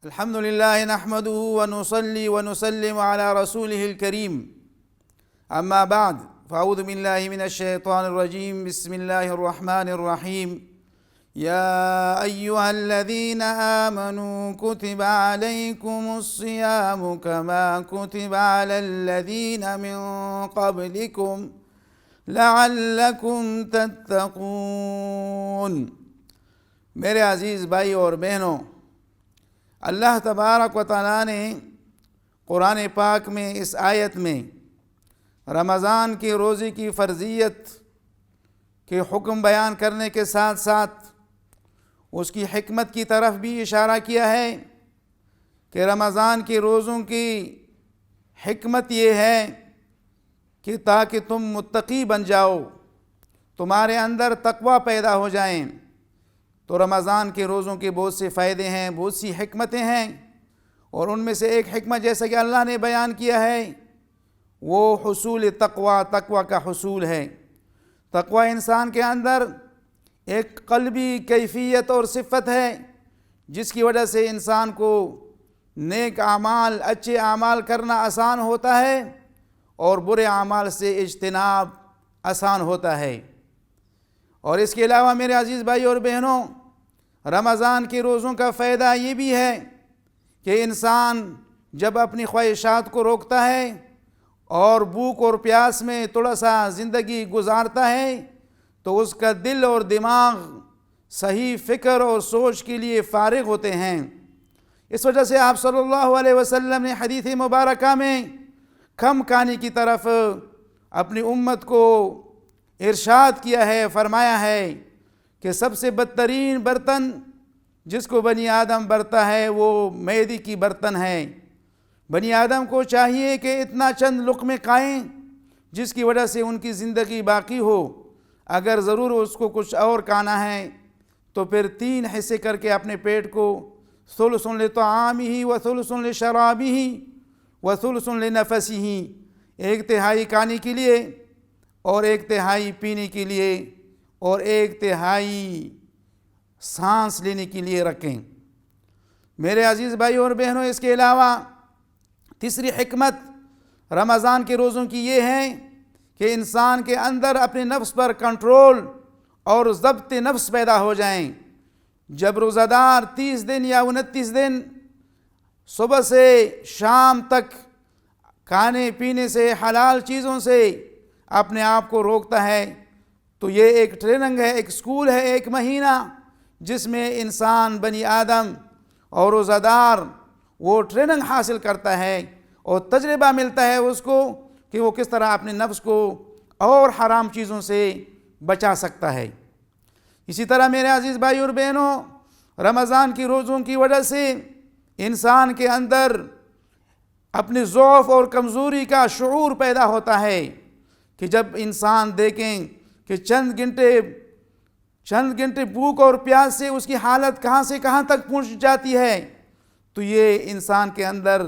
الحمد لله نحمده ونصلي ونسلم على رسوله الكريم. أما بعد، فأعوذ بالله من الشيطان الرجيم. بسم الله الرحمن الرحيم. يا أيها الذين آمنوا كتب عليكم الصيام كما كتب على الذين من قبلكم لعلكم تتقون. میرے عزیز بھائی اور بہنوں، اللہ تبارک و تعالیٰ نے قرآن پاک میں اس آیت میں رمضان کے روزے کی فرضیت کے حکم بیان کرنے کے ساتھ ساتھ اس کی حکمت کی طرف بھی اشارہ کیا ہے کہ رمضان کے روزوں کی حکمت یہ ہے کہ تاکہ تم متقی بن جاؤ، تمہارے اندر تقوی پیدا ہو جائیں. تو رمضان کے روزوں کے بہت سے فائدے ہیں، بہت سی حکمتیں ہیں، اور ان میں سے ایک حکمت جیسا کہ اللہ نے بیان کیا ہے وہ حصول تقوی کا حصول ہے. تقوی انسان کے اندر ایک قلبی کیفیت اور صفت ہے جس کی وجہ سے انسان کو نیک اعمال، اچھے اعمال کرنا آسان ہوتا ہے اور برے اعمال سے اجتناب آسان ہوتا ہے. اور اس کے علاوہ میرے عزیز بھائی اور بہنوں، رمضان کے روزوں کا فائدہ یہ بھی ہے کہ انسان جب اپنی خواہشات کو روکتا ہے اور بھوک اور پیاس میں تھوڑا سا زندگی گزارتا ہے تو اس کا دل اور دماغ صحیح فکر اور سوچ کے لیے فارغ ہوتے ہیں. اس وجہ سے آپ صلی اللہ علیہ وسلم نے حدیث مبارکہ میں کم کھانے کی طرف اپنی امت کو ارشاد کیا ہے، فرمایا ہے کہ سب سے بدترین برتن جس کو بنی آدم برتا ہے وہ معدے کی برتن ہے. بنی آدم کو چاہیے کہ اتنا چند لقمے کھائیں جس کی وجہ سے ان کی زندگی باقی ہو. اگر ضرور اس کو کچھ اور کھانا ہے تو پھر 3 حصے کر کے اپنے پیٹ کو ثلث لطعامہ وثلث لشرابہ وثلث لنفسہ، 1/3 کھانے کے لیے اور 1/3 پینے کے لیے اور 1/3 سانس لینے کے لیے رکھیں. میرے عزیز بھائی اور بہنوں، اس کے علاوہ تیسری حکمت رمضان کے روزوں کی یہ ہے کہ انسان کے اندر اپنے نفس پر کنٹرول اور ضبط نفس پیدا ہو جائیں. جب روزہ دار 30 دن یا 29 دن صبح سے شام تک کھانے پینے سے، حلال چیزوں سے اپنے آپ کو روکتا ہے تو یہ ایک ٹریننگ ہے، ایک سکول ہے، ایک مہینہ جس میں انسان بنی آدم اور روزہ دار وہ ٹریننگ حاصل کرتا ہے اور تجربہ ملتا ہے اس کو کہ وہ کس طرح اپنے نفس کو اور حرام چیزوں سے بچا سکتا ہے. اسی طرح میرے عزیز بھائی اور بہنوں، رمضان کی روزوں کی وجہ سے انسان کے اندر اپنی ضعف اور کمزوری کا شعور پیدا ہوتا ہے کہ جب انسان دیکھیں کہ چند گھنٹے بھوک اور پیاس سے اس کی حالت کہاں سے کہاں تک پہنچ جاتی ہے تو یہ انسان کے اندر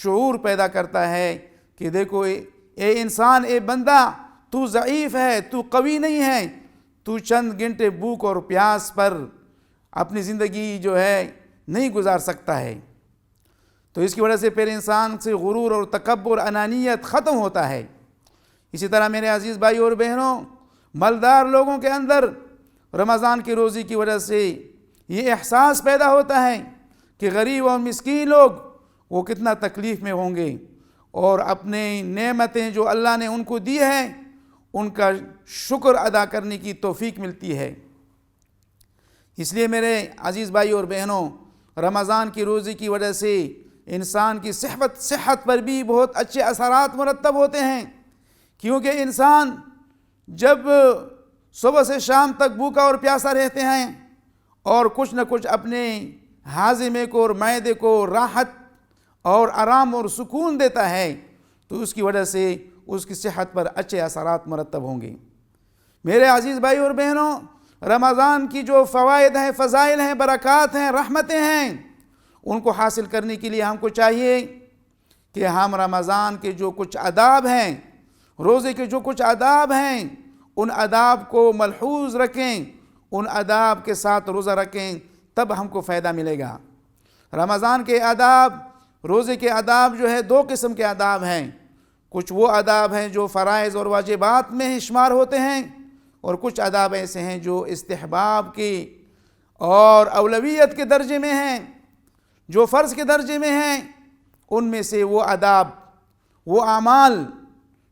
شعور پیدا کرتا ہے کہ دیکھو اے انسان، اے بندہ، تو ضعیف ہے، تو قوی نہیں ہے، تو چند گھنٹے بھوک اور پیاس پر اپنی زندگی جو ہے نہیں گزار سکتا ہے. تو اس کی وجہ سے پھر انسان سے غرور اور تکبر، انانیت ختم ہوتا ہے. اسی طرح میرے عزیز بھائی اور بہنوں، مالدار لوگوں کے اندر رمضان کی روزی کی وجہ سے یہ احساس پیدا ہوتا ہے کہ غریب اور مسکین لوگ وہ کتنا تکلیف میں ہوں گے اور اپنے نعمتیں جو اللہ نے ان کو دی ہیں ان کا شکر ادا کرنے کی توفیق ملتی ہے. اس لیے میرے عزیز بھائی اور بہنوں، رمضان کی روزی کی وجہ سے انسان کی صحت پر بھی بہت اچھے اثرات مرتب ہوتے ہیں، کیونکہ انسان جب صبح سے شام تک بھوکا اور پیاسا رہتے ہیں اور کچھ نہ کچھ اپنے ہاضمے کو اور معدے کو راحت اور آرام اور سکون دیتا ہے تو اس کی وجہ سے اس کی صحت پر اچھے اثرات مرتب ہوں گے. میرے عزیز بھائی اور بہنوں، رمضان کی جو فوائد ہیں، فضائل ہیں، برکات ہیں، رحمتیں ہیں، ان کو حاصل کرنے کے لیے ہم کو چاہیے کہ ہم رمضان کے جو کچھ آداب ہیں، روزے کے جو کچھ آداب ہیں، ان آداب کو ملحوظ رکھیں، ان آداب کے ساتھ روزہ رکھیں، تب ہم کو فائدہ ملے گا. رمضان کے آداب، روزے کے آداب جو ہے دو قسم کے آداب ہیں۔ کچھ وہ آداب ہیں جو فرائض اور واجبات میں شمار ہوتے ہیں، اور کچھ آداب ایسے ہیں جو استحباب کی اور اولویت کے درجے میں ہیں، جو فرض کے درجے میں ہیں۔ ان میں سے وہ آداب، وہ اعمال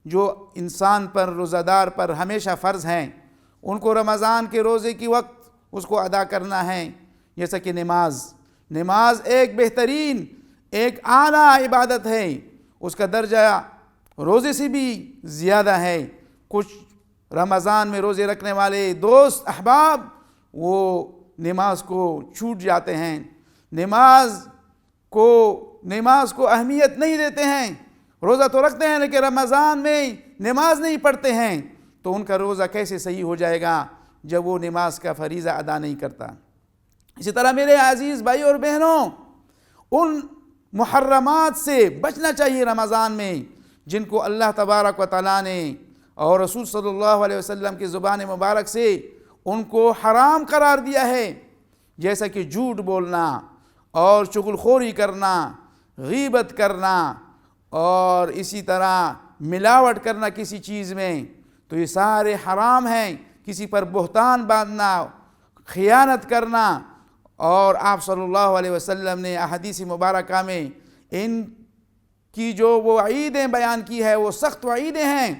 جو انسان پر، روزہ دار پر ہمیشہ فرض ہیں، ان کو رمضان کے روزے کی وقت اس کو ادا کرنا ہے، جیسا کہ نماز ایک بہترین، ایک اعلیٰ عبادت ہے، اس کا درجہ روزے سے بھی زیادہ ہے۔ کچھ رمضان میں روزے رکھنے والے دوست احباب وہ نماز کو چھوٹ جاتے ہیں، نماز کو اہمیت نہیں دیتے ہیں، روزہ تو رکھتے ہیں لیکن رمضان میں نماز نہیں پڑھتے ہیں، تو ان کا روزہ کیسے صحیح ہو جائے گا جب وہ نماز کا فریضہ ادا نہیں کرتا۔ اسی طرح میرے عزیز بھائی اور بہنوں، ان محرمات سے بچنا چاہیے رمضان میں جن کو اللہ تبارک و تعالیٰ نے اور رسول صلی اللہ علیہ وسلم کی زبان مبارک سے ان کو حرام قرار دیا ہے، جیسا کہ جھوٹ بولنا اور چغل خوری کرنا، غیبت کرنا، اور اسی طرح ملاوٹ کرنا کسی چیز میں، تو یہ سارے حرام ہیں۔ کسی پر بہتان باندھنا، خیانت کرنا، اور آپ صلی اللہ علیہ وسلم نے احادیث مبارکہ میں ان کی جو وہ وعیدیں بیان کی ہے وہ سخت وعیدیں ہیں،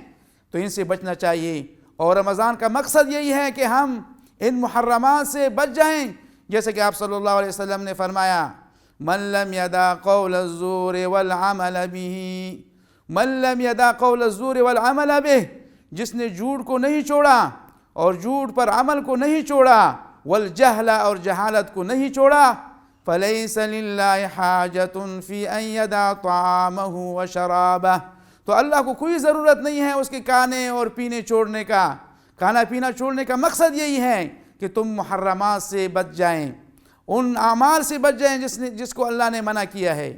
تو ان سے بچنا چاہیے۔ اور رمضان کا مقصد یہی ہے کہ ہم ان محرمات سے بچ جائیں، جیسے کہ آپ صلی اللہ علیہ وسلم نے فرمایا، من لم يدع قول الزور والعمل به، من لم يدع قول الزور والعمل به، جس نے جھوٹ کو نہیں چھوڑا اور جھوٹ پر عمل کو نہیں چھوڑا، والجہل اور جہالت کو نہیں چھوڑا، فلیس للہ حاجۃ فی ان یدع طعامہ وشرابہ، تو اللہ کو کوئی ضرورت نہیں ہے اس کے کھانے اور پینے چھوڑنے کا۔ کھانا پینا چھوڑنے کا مقصد یہی ہے کہ تم محرمات سے بچ جائیں، ان اعمال سے بچ جائیں جس کو اللہ نے منع کیا ہے۔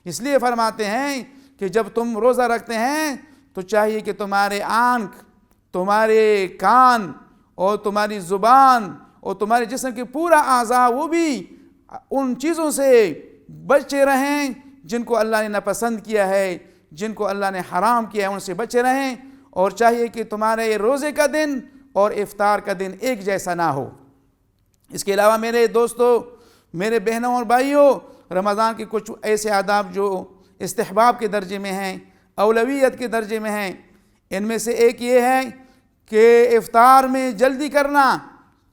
اس لیے فرماتے ہیں کہ جب تم روزہ رکھتے ہیں تو چاہیے کہ تمہارے آنکھ، تمہارے کان اور تمہاری زبان اور تمہارے جسم کے پورا اعضاء وہ بھی ان چیزوں سے بچے رہیں جن کو اللہ نے ناپسند کیا ہے، جن کو اللہ نے حرام کیا ہے، ان سے بچے رہیں۔ اور چاہیے کہ تمہارے روزے کا دن اور افطار کا دن ایک جیسا نہ ہو۔ اس کے علاوہ میرے دوستو، میرے بہنوں اور بھائیوں، رمضان کے کچھ ایسے آداب جو استحباب کے درجے میں ہیں، اولویت کے درجے میں ہیں، ان میں سے ایک یہ ہے کہ افطار میں جلدی کرنا۔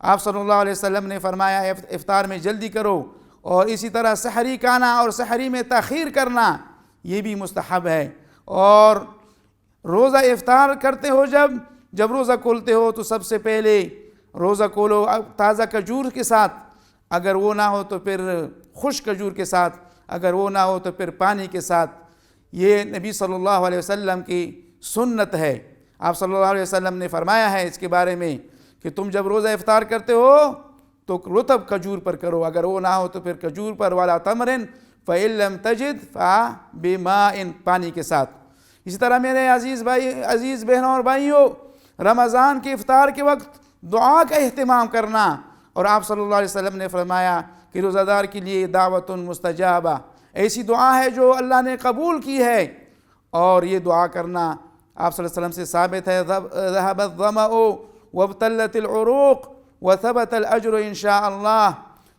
آپ صلی اللہ علیہ وسلم نے فرمایا افطار میں جلدی کرو، اور اسی طرح سحری کھانا اور سحری میں تاخیر کرنا یہ بھی مستحب ہے۔ اور روزہ افطار کرتے ہو جب روزہ کھولتے ہو تو سب سے پہلے روزہ کھولو تازہ کھجور کے ساتھ، اگر وہ نہ ہو تو پھر خشک کھجور کے ساتھ، اگر وہ نہ ہو تو پھر پانی کے ساتھ۔ یہ نبی صلی اللہ علیہ وسلم کی سنت ہے۔ آپ صلی اللہ علیہ وسلم نے فرمایا ہے اس کے بارے میں کہ تم جب روزہ افطار کرتے ہو تو رطب کھجور پر کرو، اگر وہ نہ ہو تو پھر کھجور پر، ولا تمرن فإن لم تجد فبماء، پانی کے ساتھ۔ اسی طرح میرے عزیز بہنوں اور بھائیوں، رمضان کے افطار کے وقت دعا کا اہتمام کرنا، اور آپ صلی اللہ علیہ وسلم نے فرمایا کہ روزہ دار کے لیے دعوت مستجابہ، ایسی دعا ہے جو اللہ نے قبول کی ہے، اور یہ دعا کرنا آپ صلی اللہ علیہ وسلم سے ثابت ہے، ذهب الظمأ وابتلت العروق وثبت الاجر ان شاء اللہ،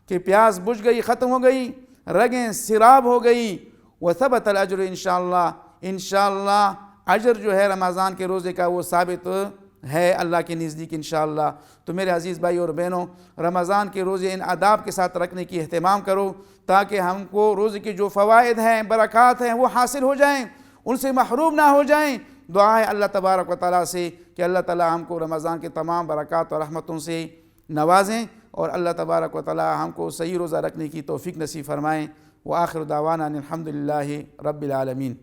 کہ پیاس بجھ گئی، ختم ہو گئی، رگیں سیراب ہو گئی، وثبت الاجر ان شاء اللہ، انشاءاللہ اجر جو ہے رمضان کے روزے کا وہ ثابت ہے اللہ کے نزدیک انشاءاللہ۔ تو میرے عزیز بھائی اور بہنوں، رمضان کے روزے ان آداب کے ساتھ رکھنے کی اہتمام کرو تاکہ ہم کو روزے کے جو فوائد ہیں، برکات ہیں، وہ حاصل ہو جائیں، ان سے محروم نہ ہو جائیں۔ دعا ہے اللہ تبارک و تعالیٰ سے کہ اللہ تعالیٰ ہم کو رمضان کے تمام برکات اور رحمتوں سے نوازیں، اور اللہ تبارک و تعالیٰ ہم کو صحیح روزہ رکھنے کی توفیق نصیب فرمائیں۔ وآخر دعوانا ان الحمد للہ رب العالمین۔